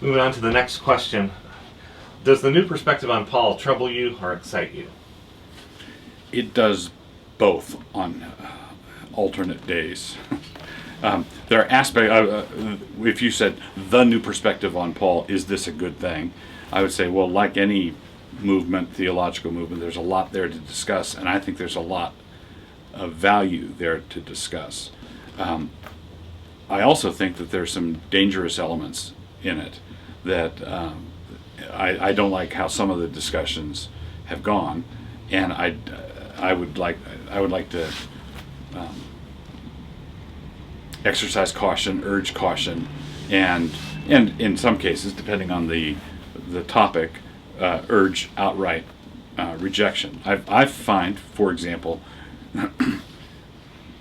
Moving on to the next question. Does the new perspective on Paul trouble you or excite you? It does both on alternate days. There are aspects, if you said the new perspective on Paul, is this a good thing? I would say, well, like any movement, theological movement, there's a lot there to discuss, and I think there's a lot of value there to discuss. I also think that there's some dangerous elements in it that I don't like how some of the discussions have gone, and I would like to exercise caution, urge caution, and in some cases, depending on the topic, urge outright rejection. I find, for example,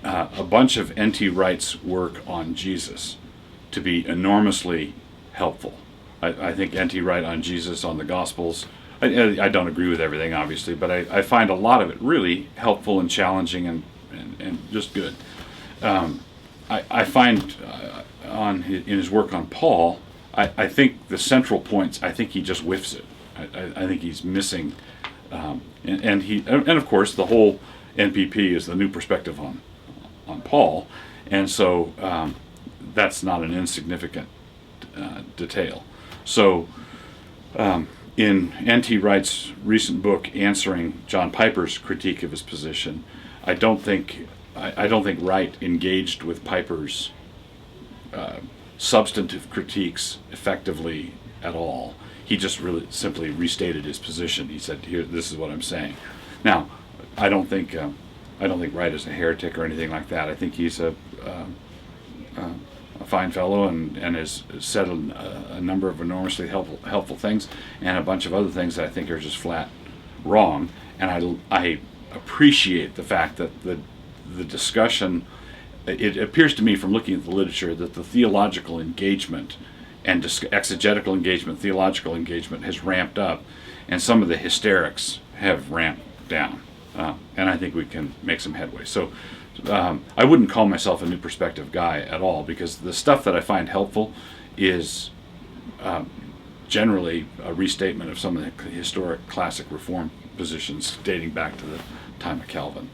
a bunch of N.T. Wright's work on Jesus to be enormously helpful. I think N.T. Wright on Jesus, on the Gospels, I don't agree with everything, obviously, but I find a lot of it really helpful and challenging and just good. I find in his work on Paul, I think the central points, I think he just whiffs it. I think he's missing, and of course the whole NPP is the new perspective on Paul, and so that's not an insignificant detail. So in N.T. Wright's recent book answering John Piper's critique of his position, I don't think Wright engaged with Piper's substantive critiques effectively at all. He just really simply restated his position. He said, "Here, this is what I'm saying." Now, I don't think Wright is a heretic or anything like that. I think he's a fine fellow and has said a number of enormously helpful things, and a bunch of other things that I think are just flat wrong. And I appreciate the fact that the discussion, it appears to me from looking at the literature that the theological engagement and exegetical engagement, theological engagement has ramped up, and some of the hysterics have ramped down. And I think we can make some headway. So I wouldn't call myself a new perspective guy at all, because the stuff that I find helpful is generally a restatement of some of the historic classic reform positions dating back to the time of Calvin.